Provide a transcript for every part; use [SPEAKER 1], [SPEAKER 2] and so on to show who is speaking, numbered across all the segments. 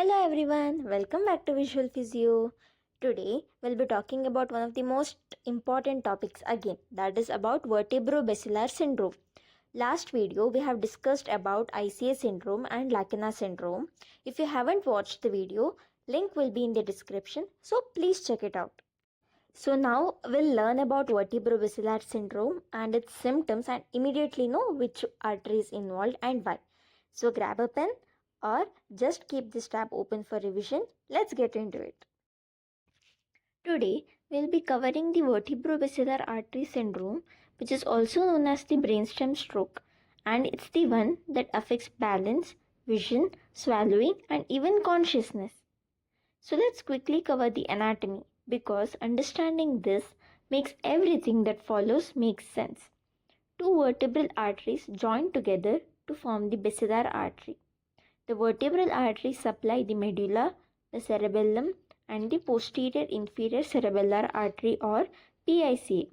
[SPEAKER 1] Hello everyone, welcome back to Visual Physio. Today we'll be talking about one of the most important topics again, that is about Vertebrobasilar syndrome. Last video we have discussed about AICA syndrome and Lacuna syndrome. If you haven't watched the video, link will be in the description, so please check it out. So now we'll learn about Vertebrobasilar syndrome and its symptoms and immediately know which artery is involved and why. So grab a pen or just keep this tab open for revision. Let's get into it. Today we'll be covering the vertebrobasilar artery syndrome, which is also known as the brainstem stroke, and it's the one that affects balance, vision, swallowing and even consciousness. So let's quickly cover the anatomy because understanding this makes everything that follows make sense. Two vertebral arteries join together to form the basilar artery. The vertebral arteries supply the medulla, the cerebellum and the posterior inferior cerebellar artery or PICA.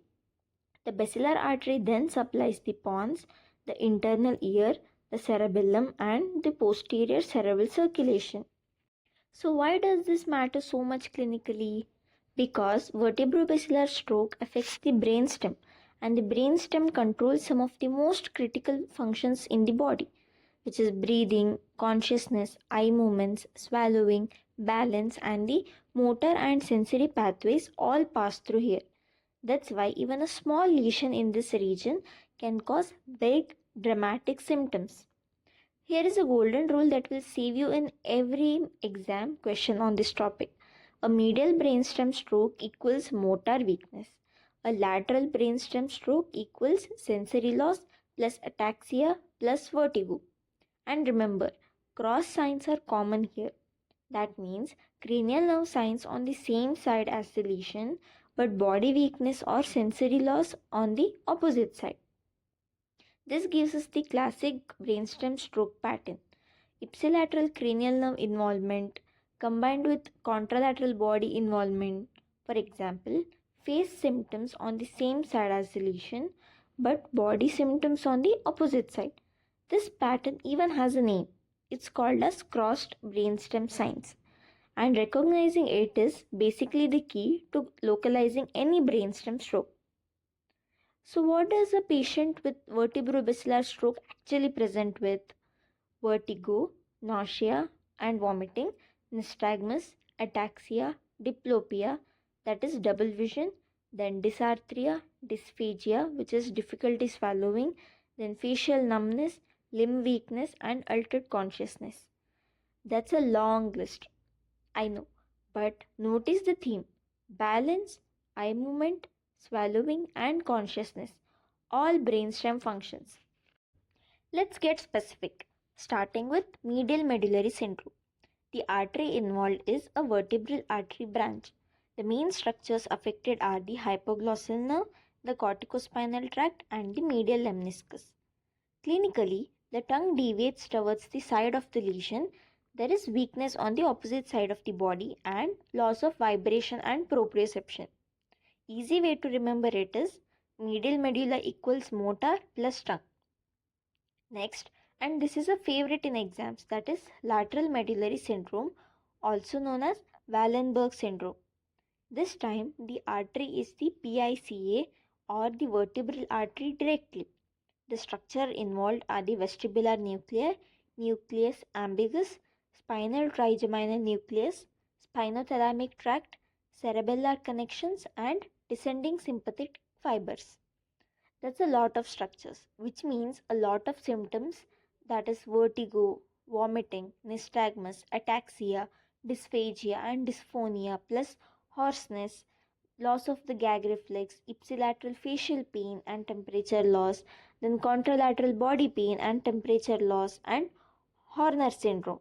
[SPEAKER 1] The basilar artery then supplies the pons, the internal ear, the cerebellum and the posterior cerebral circulation. So why does this matter so much clinically? Because vertebrobasilar stroke affects the brainstem and the brainstem controls some of the most critical functions in the body, which is breathing, consciousness, eye movements, swallowing, balance and the motor and sensory pathways all pass through here. That's why even a small lesion in this region can cause big dramatic symptoms. Here is a golden rule that will save you in every exam question on this topic. A medial brainstem stroke equals motor weakness. A lateral brainstem stroke equals sensory loss plus ataxia plus vertigo. And remember, cross signs are common here. That means cranial nerve signs on the same side as the lesion, but body weakness or sensory loss on the opposite side. This gives us the classic brainstem stroke pattern. Ipsilateral cranial nerve involvement combined with contralateral body involvement. For example, face symptoms on the same side as the lesion, but body symptoms on the opposite side. This pattern even has a name. It's called as crossed brainstem signs. And recognizing it is basically the key to localizing any brainstem stroke. So what does a patient with vertebrobasilar stroke actually present with? Vertigo, nausea and vomiting, nystagmus, ataxia, diplopia, that is double vision, then dysarthria, dysphagia, which is difficulty swallowing, then facial numbness, limb weakness and altered consciousness. That's a long list, I know, but notice the theme: balance, eye movement, swallowing and consciousness, all brainstem functions. Let's get specific, starting with medial medullary syndrome. The artery involved is a vertebral artery branch. The main structures affected are the hypoglossal nerve, the corticospinal tract and the medial lemniscus. Clinically, the tongue deviates towards the side of the lesion. There is weakness on the opposite side of the body and loss of vibration and proprioception. Easy way to remember it is medial medulla equals motor plus tongue. Next, and this is a favorite in exams, that is lateral medullary syndrome, also known as Wallenberg syndrome. This time the artery is the PICA or the vertebral artery directly. The structure involved are the vestibular nuclei, nucleus ambiguous, spinal trigeminal nucleus, spinothalamic tract, cerebellar connections and descending sympathetic fibers. That's a lot of structures, which means a lot of symptoms, that is vertigo, vomiting, nystagmus, ataxia, dysphagia and dysphonia plus hoarseness, loss of the gag reflex, ipsilateral facial pain and temperature loss, then contralateral body pain and temperature loss and Horner syndrome.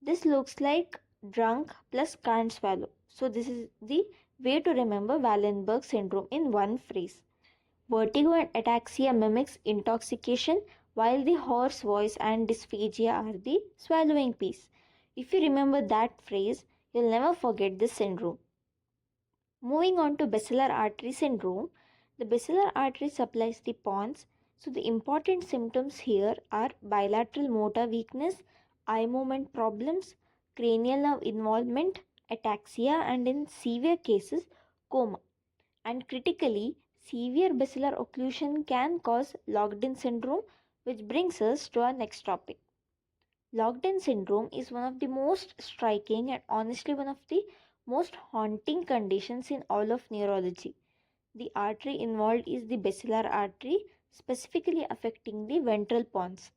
[SPEAKER 1] This looks like drunk plus can't swallow. So this is the way to remember Wallenberg syndrome in one phrase. Vertigo and ataxia mimics intoxication, while the hoarse voice and dysphagia are the swallowing piece. If you remember that phrase, you'll never forget this syndrome. Moving on to basilar artery syndrome, the basilar artery supplies the pons. So the important symptoms here are bilateral motor weakness, eye movement problems, cranial nerve involvement, ataxia, and in severe cases, coma. And critically, severe basilar occlusion can cause locked-in syndrome, which brings us to our next topic. Locked-in syndrome is one of the most striking and honestly one of the most haunting conditions in all of neurology. The artery involved is the basilar artery, specifically affecting the ventral pons.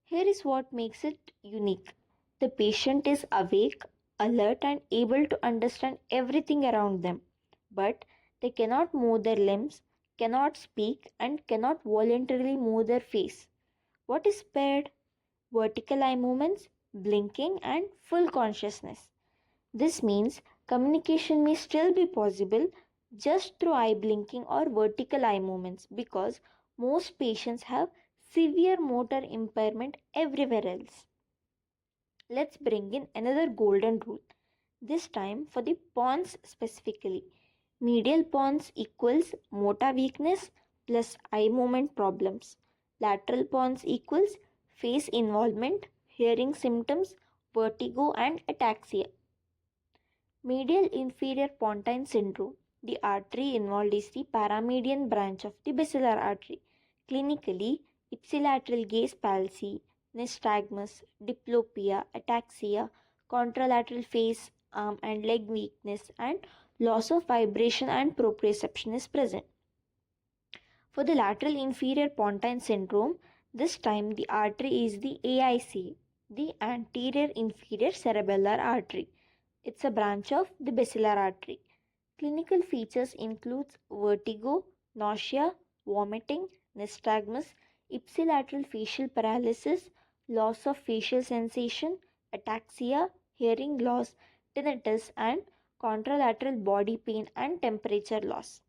[SPEAKER 1] Here is what makes it unique. The patient is awake, alert, and able to understand everything around them, but they cannot move their limbs, cannot speak, and cannot voluntarily move their face. What is spared? Vertical eye movements, blinking, and full consciousness. This means communication may still be possible just through eye blinking or vertical eye movements because most patients have severe motor impairment everywhere else. Let's bring in another golden rule, this time for the pons specifically. Medial pons equals motor weakness plus eye movement problems. Lateral pons equals face involvement, hearing symptoms, vertigo, and ataxia. Medial inferior Pontine syndrome. The artery involved is the paramedian branch of the basilar artery. Clinically, ipsilateral gaze palsy, nystagmus, diplopia, ataxia, contralateral face, arm and leg weakness, and loss of vibration and proprioception is present. For the lateral inferior Pontine syndrome, this time the artery is the AICA, the anterior inferior cerebellar artery. It's a branch of the basilar artery. Clinical features includes vertigo, nausea, vomiting, nystagmus, ipsilateral facial paralysis, loss of facial sensation, ataxia, hearing loss, tinnitus, and contralateral body pain and temperature loss.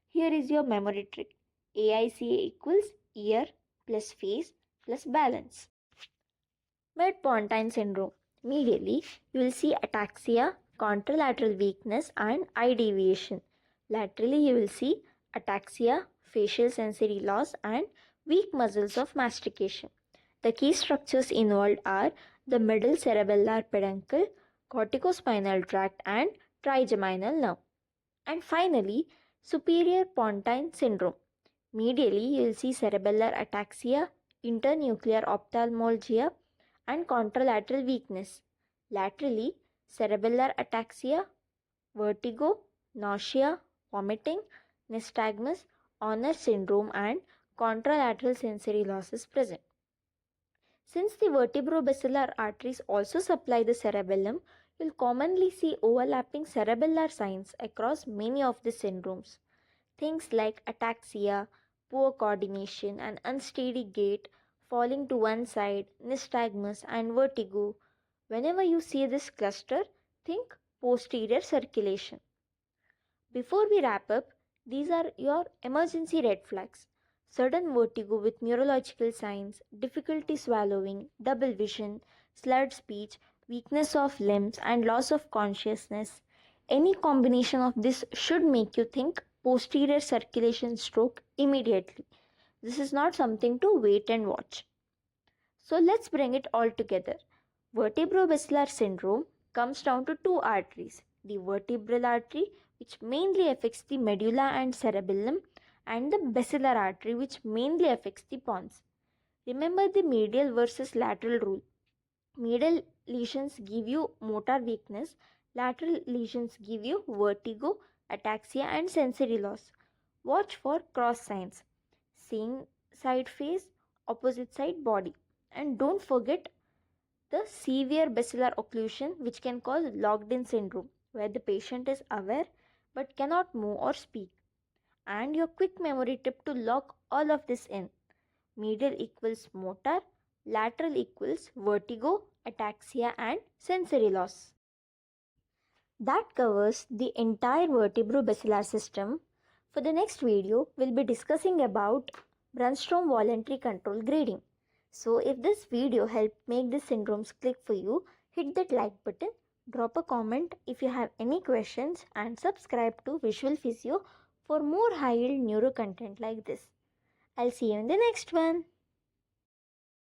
[SPEAKER 1] Here is your memory trick. AICA equals ear plus face plus balance. Midpontine Syndrome. Medially, you will see ataxia, contralateral weakness, and eye deviation. Laterally, you will see ataxia, facial sensory loss, and weak muscles of mastication. The key structures involved are the middle cerebellar peduncle, corticospinal tract, and trigeminal nerve. And finally, superior Pontine Syndrome. Medially, you will see cerebellar ataxia, internuclear ophthalmolgia, and contralateral weakness. Laterally, cerebellar ataxia, vertigo, nausea, vomiting, nystagmus, Horner syndrome, and contralateral sensory loss is present. Since the vertebrobasilar arteries also supply the cerebellum, you'll commonly see overlapping cerebellar signs across many of the syndromes. Things like ataxia, poor coordination, and unsteady gait, falling to one side, nystagmus, and vertigo. Whenever you see this cluster, think posterior circulation. Before we wrap up, these are your emergency red flags. Sudden vertigo with neurological signs, difficulty swallowing, double vision, slurred speech, weakness of limbs, and loss of consciousness. Any combination of this should make you think posterior circulation stroke immediately. This is not something to wait and watch. So let's bring it all together. Vertebrobasilar syndrome comes down to two arteries. The vertebral artery, which mainly affects the medulla and cerebellum, and the basilar artery, which mainly affects the pons. Remember the medial versus lateral rule. Medial lesions give you motor weakness, lateral lesions give you vertigo, ataxia, and sensory loss. Watch for cross signs. Same side face, opposite side body. And don't forget the severe basilar occlusion, which can cause locked-in syndrome, where the patient is aware but cannot move or speak. And your quick memory tip to lock all of this in. Medial equals motor, lateral equals vertigo, ataxia, and sensory loss. That covers the entire vertebrobasilar system. For the next video, we'll be discussing about Brainstem voluntary control grading. So if this video helped make these syndromes click for you, hit that like button, drop a comment if you have any questions, and subscribe to Visual Physio for more high-yield neuro content like this. I'll see you in the next one.